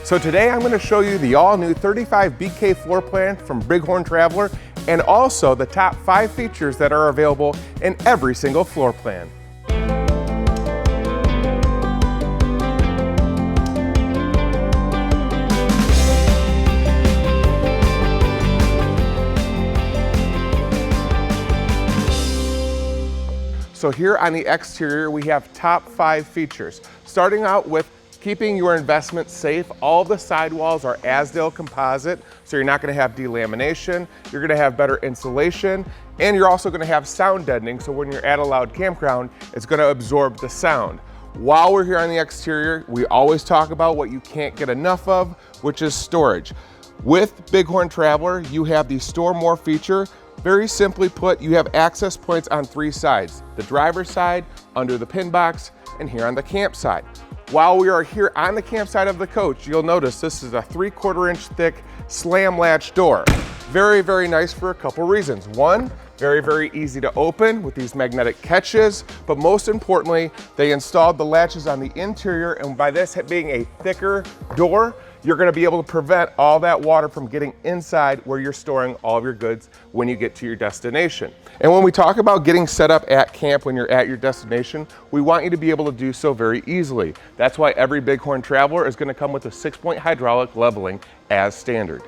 So today I'm going to show you the all-new 35BK floor plan from Bighorn Traveler and also the top 5 features that are available in every single floor plan. So here on the exterior, we have top 5 features. Starting out with keeping your investment safe. All of the sidewalls are Azdel composite, so you're not gonna have delamination, you're gonna have better insulation, and you're also gonna have sound deadening, so when you're at a loud campground, it's gonna absorb the sound. While we're here on the exterior, we always talk about what you can't get enough of, which is storage. With Bighorn Traveler, you have the Store More feature. Very simply put, you have access points on 3 sides: the driver's side, under the pin box, and here on the camp side. While we are here on the campsite of the coach, you'll notice this is a 3/4 inch thick slam latch door. Very, very nice for a couple reasons. One, very, very easy to open with these magnetic catches, but most importantly, they installed the latches on the interior, and by this being a thicker door, you're gonna be able to prevent all that water from getting inside where you're storing all of your goods when you get to your destination. And when we talk about getting set up at camp when you're at your destination, we want you to be able to do so very easily. That's why every Bighorn Traveler is gonna come with a 6-point hydraulic leveling as standard.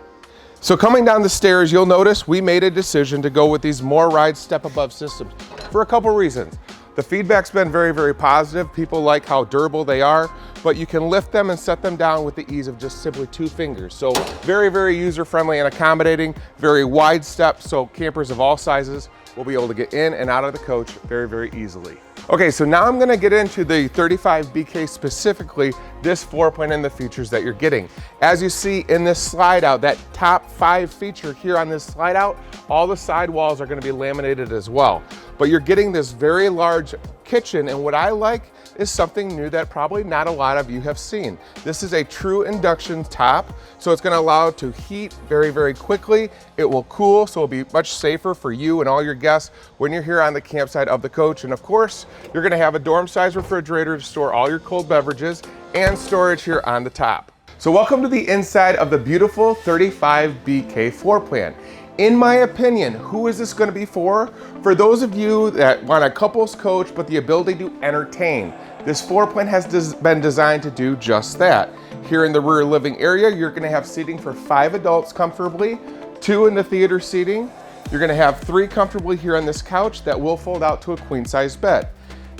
So coming down the stairs, you'll notice we made a decision to go with these More Ride step above systems for a couple reasons. The feedback's been very, very positive. People like how durable they are, but you can lift them and set them down with the ease of just simply 2 fingers. So very, very user-friendly and accommodating, very wide steps, so campers of all sizes will be able to get in and out of the coach very, very easily. Okay, so now I'm gonna get into the 35BK specifically, this floor plan and the features that you're getting. As you see in this slide out, that top 5 feature here on this slide out, all the sidewalls are gonna be laminated as well. But you're getting this very large kitchen, and what I like is something new that probably not a lot of you have seen. This is a true induction top, so it's gonna allow it to heat very, very quickly. It will cool, so it'll be much safer for you and all your guests when you're here on the campsite of the coach. And of course, you're gonna have a dorm-sized refrigerator to store all your cold beverages and storage here on the top. So welcome to the inside of the beautiful 35BK floor plan. In my opinion, who is this going to be for? For those of you that want a couples coach but the ability to entertain. This floor plan has been designed to do just that. Here in the rear living area, you're going to have seating for 5 adults comfortably, 2 in the theater seating. You're going to have 3 comfortably here on this couch that will fold out to a queen-size bed.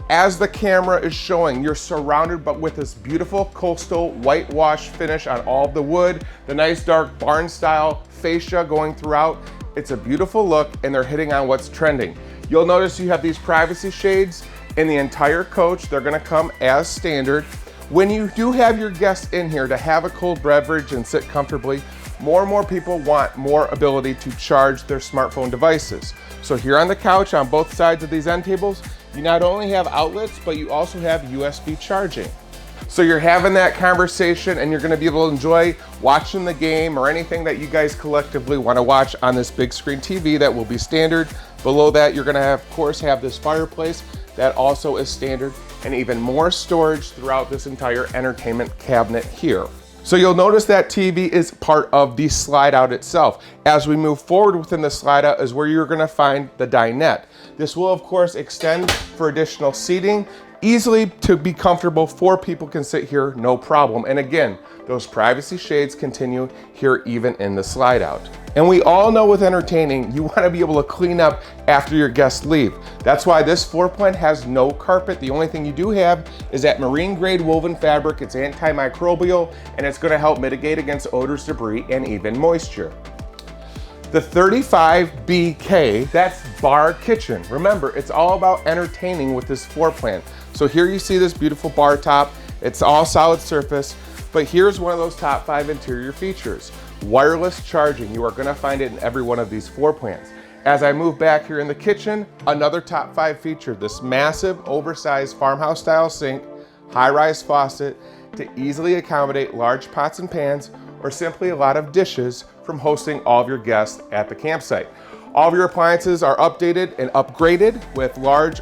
As the camera is showing, you're surrounded but with this beautiful coastal whitewash finish on all of the wood, the nice dark barn style fascia going throughout. It's a beautiful look, and they're hitting on what's trending. You'll notice you have these privacy shades in the entire coach. They're gonna come as standard. When you do have your guests in here to have a cold beverage and sit comfortably, more and more people want more ability to charge their smartphone devices. So here on the couch, on both sides of these end tables, you not only have outlets, but you also have USB charging. So you're having that conversation and you're gonna be able to enjoy watching the game or anything that you guys collectively wanna watch on this big screen TV that will be standard. Below that, you're gonna have, of course, have this fireplace that also is standard, and even more storage throughout this entire entertainment cabinet here. So you'll notice that TV is part of the slide out itself. As we move forward within the slide out is where you're gonna find the dinette. This will of course extend for additional seating, easily to be comfortable. 4 people can sit here, no problem. And again, those privacy shades continue here even in the slide out. And we all know with entertaining, you wanna be able to clean up after your guests leave. That's why this floor plan has no carpet. The only thing you do have is that marine grade woven fabric. It's antimicrobial, and it's gonna help mitigate against odors, debris, and even moisture. The 35BK, that's bar kitchen. Remember, it's all about entertaining with this floor plan. So here you see this beautiful bar top. It's all solid surface, but here's one of those top 5 interior features. Wireless charging. You are gonna find it in every one of these floor plans. As I move back here in the kitchen, another top 5 feature, this massive oversized farmhouse style sink, high-rise faucet to easily accommodate large pots and pans or simply a lot of dishes from hosting all of your guests at the campsite. All of your appliances are updated and upgraded with large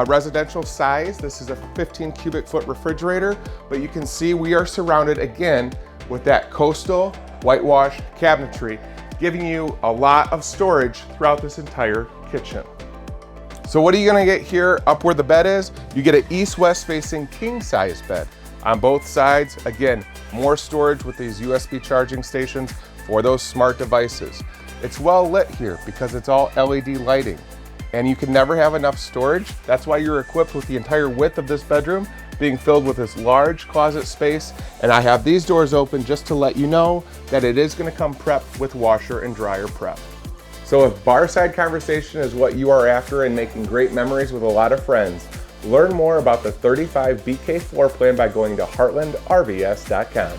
residential size. This is a 15 cubic foot refrigerator, but you can see we are surrounded again with that coastal whitewash cabinetry, giving you a lot of storage throughout this entire kitchen. So what are you gonna get here up where the bed is? You get an east-west facing king size bed. On both sides, again, more storage with these USB charging stations for those smart devices. It's well lit here because it's all LED lighting, and you can never have enough storage. That's why you're equipped with the entire width of this bedroom being filled with this large closet space. And I have these doors open just to let you know that it is gonna come prepped with washer and dryer prep. So if barside conversation is what you are after and making great memories with a lot of friends, learn more about the 35 BK floor plan by going to heartlandrvs.com.